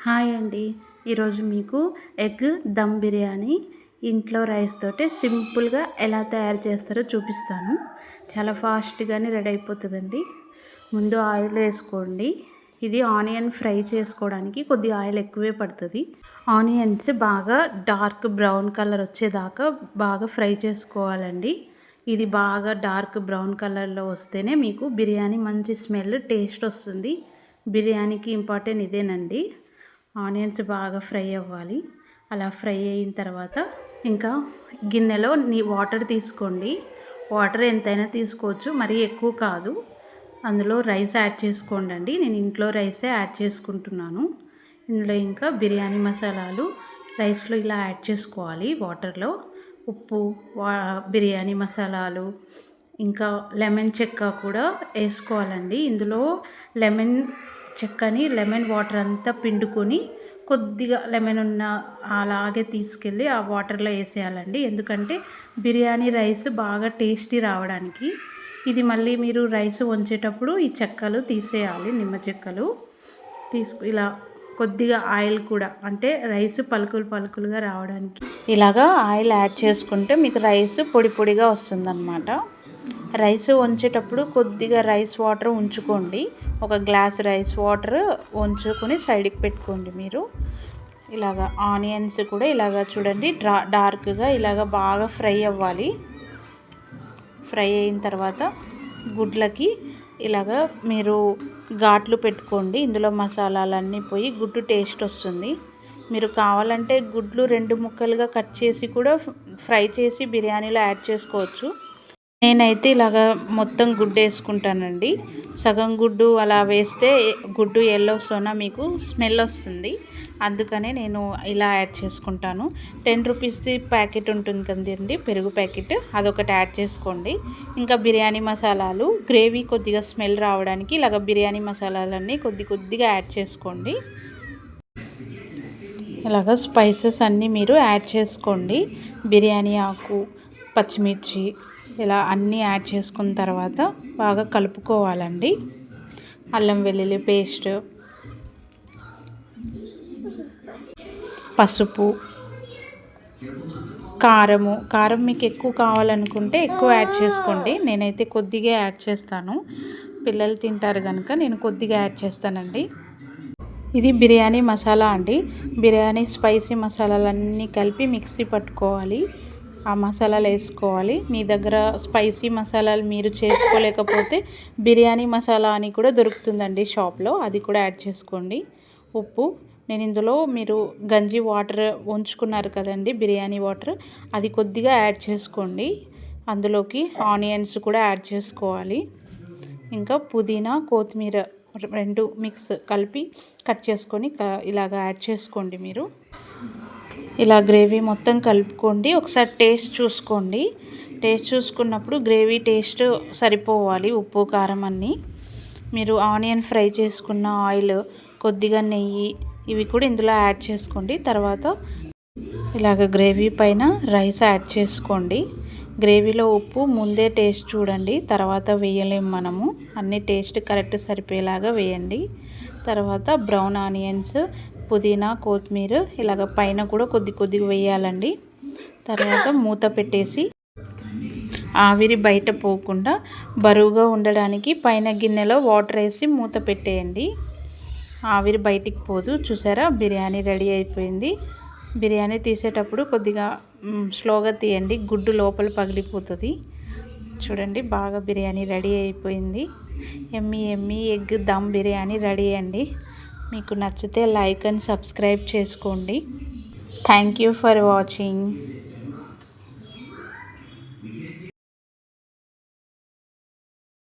Hi అండి. ఈరోజు మీకు ఎగ్ దమ్ బిర్యానీ ఇంట్లో రైస్ తోటి సింపుల్గా ఎలా తయారు చేస్తారో చూపిస్తాను. చాలా ఫాస్ట్గానే రెడీ అయిపోతుందండి. ముందు ఆయిల్ వేసుకోండి. ఇది ఆనియన్ ఫ్రై చేసుకోవడానికి కొద్దిగా ఆయిల్ ఎక్కువే పడుతుంది. ఆనియన్స్ బాగా డార్క్ బ్రౌన్ కలర్ వచ్చేదాకా బాగా ఫ్రై చేసుకోవాలండి. ఇది బాగా డార్క్ బ్రౌన్ కలర్లో వస్తేనే మీకు బిర్యానీ మంచి స్మెల్ టేస్ట్ వస్తుంది. బిర్యానీకి ఇంపార్టెంట్ ఇదేనండి. ఆనియన్స్ బాగా ఫ్రై అవ్వాలి. అలా ఫ్రై అయిన తర్వాత ఇంకా గిన్నెలో వాటర్ తీసుకోండి. వాటర్ ఎంతైనా తీసుకోవచ్చు, మరీ ఎక్కువ కాదు. అందులో రైస్ యాడ్ చేసుకోండి అండి. నేను ఇంట్లో రైసే యాడ్ చేసుకుంటున్నాను. ఇందులో ఇంకా బిర్యానీ మసాలాలు రైస్లో ఇలా యాడ్ చేసుకోవాలి. వాటర్లో ఉప్పు, బిర్యానీ మసాలాలు, ఇంకా లెమన్ చెక్క కూడా వేసుకోవాలండి. ఇందులో లెమన్ చెక్కని లెమన్ వాటర్ అంతా పిండుకొని కొద్దిగా లెమన్ ఉన్న అలాగే తీసుకెళ్ళి ఆ వాటర్లో వేసేయాలండి. ఎందుకంటే బిర్యానీ రైస్ బాగా టేస్టీ రావడానికి. ఇది మళ్ళీ మీరు రైస్ వంచేటప్పుడు ఈ చెక్కలు తీసేయాలి. నిమ్మ చెక్కలు ఇలా కొద్దిగా ఆయిల్ కూడా, అంటే రైస్ పలుకులు పలుకులుగా రావడానికి ఇలాగా ఆయిల్ యాడ్ చేసుకుంటే మీకు రైస్ పొడి పొడిగా వస్తుందన్నమాట. రైస్ వంచేటప్పుడు కొద్దిగా రైస్ వాటర్ ఉంచుకోండి. ఒక గ్లాస్ రైస్ వాటర్ ఉంచుకొని సైడ్కి పెట్టుకోండి. మీరు ఇలాగా ఆనియన్స్ కూడా ఇలాగా చూడండి, డార్క్గా ఇలాగ బాగా ఫ్రై అవ్వాలి. ఫ్రై అయిన తర్వాత గుడ్లకి ఇలాగా మీరు ఘాట్లు పెట్టుకోండి. ఇందులో మసాలాలన్నీ పోయి గుడ్డు టేస్ట్ వస్తుంది. మీరు కావాలంటే గుడ్లు 2 ముక్కలుగా కట్ చేసి కూడా ఫ్రై చేసి బిర్యానీలో యాడ్ చేసుకోవచ్చు. నేనైతే ఇలాగా మొత్తం గుడ్డు వేసుకుంటానండి. సగం గుడ్డు అలా వేస్తే గుడ్డు ఎల్లో సోనా మీకు స్మెల్ వస్తుంది. అందుకనే నేను ఇలా యాడ్ చేసుకుంటాను. 10 రూపీస్ది ప్యాకెట్ ఉంటుంది కదండి, పెరుగు ప్యాకెట్, అదొకటి యాడ్ చేసుకోండి. ఇంకా బిర్యానీ మసాలాలు, గ్రేవీ కొద్దిగా స్మెల్ రావడానికి ఇలాగ బిర్యానీ మసాలాలన్నీ కొద్దిగా యాడ్ చేసుకోండి. ఇలాగ స్పైసెస్ అన్నీ మీరు యాడ్ చేసుకోండి. బిర్యానీ ఆకు, పచ్చిమిర్చి ఇలా అన్నీ యాడ్ చేసుకున్న తర్వాత బాగా కలుపుకోవాలండి. అల్లం వెల్లుల్లి పేస్ట్, పసుపు, కారం మీకు ఎక్కువ కావాలనుకుంటే ఎక్కువ యాడ్ చేసుకోండి. నేనైతే కొద్దిగా యాడ్ చేస్తాను. పిల్లలు తింటారు కనుక నేను కొద్దిగా యాడ్ చేస్తానండి. ఇది బిర్యానీ మసాలా అండి. బిర్యానీ స్పైసీ మసాలాలన్నీ కలిపి మిక్సీ పట్టుకోవాలి. ఆ మసాలాలు వేసుకోవాలి. మీ దగ్గర స్పైసీ మసాలాలు మీరు చేసుకోలేకపోతే బిర్యానీ మసాలా అని కూడా దొరుకుతుందండి షాప్లో, అది కూడా యాడ్ చేసుకోండి. ఉప్పు, నేను ఇందులో మీరు గంజి వాటర్ ఉంచుకున్నారు కదండి, బిర్యానీ వాటర్, అది కొద్దిగా యాడ్ చేసుకోండి. అందులోకి ఆనియన్స్ కూడా యాడ్ చేసుకోవాలి. ఇంకా పుదీనా, కొత్తిమీర 2 మిక్స్ కలిపి కట్ చేసుకొని ఇలాగ యాడ్ చేసుకోండి. మీరు ఇలా గ్రేవీ మొత్తం కలుపుకోండి. ఒకసారి టేస్ట్ చూసుకోండి. టేస్ట్ చూసుకున్నప్పుడు గ్రేవీ టేస్ట్ సరిపోవాలి, ఉప్పు కారం అన్నీ. మీరు ఆనియన్ ఫ్రై చేసుకున్న ఆయిల్, కొద్దిగా నెయ్యి, ఇవి కూడా ఇందులో యాడ్ చేసుకోండి. తర్వాత ఇలాగ గ్రేవీ పైన రైస్ యాడ్ చేసుకోండి. గ్రేవీలో ఉప్పు ముందే టేస్ట్ చూడండి, తర్వాత వేయలేము మనము. అన్ని టేస్ట్ కరెక్ట్ సరిపోయేలాగా వేయండి. తర్వాత బ్రౌన్ ఆనియన్స్, పుదీనా, కొత్తిమీర ఇలాగ పైన కూడా కొద్దిగా వేయాలండి. తర్వాత మూత పెట్టేసి ఆవిరి బయట పోకుండా బరువుగా ఉండడానికి పైన గిన్నెలో వాటర్ వేసి మూత పెట్టేయండి. ఆవిరి బయటికి పోదు. చూసారా, బిర్యానీ రెడీ అయిపోయింది. బిర్యానీ తీసేటప్పుడు కొద్దిగా స్లోగా తీయండి, గుడ్డు లోపల పగిలిపోతుంది. చూడండి, బాగా బిర్యానీ రెడీ అయిపోయింది. ఎమ్మీ ఎగ్ దమ్ బిర్యానీ రెడీ అండి. మీకు నచ్చితే లైక్ అండ్ సబ్స్క్రైబ్ చేసుకోండి. Thank you for watching.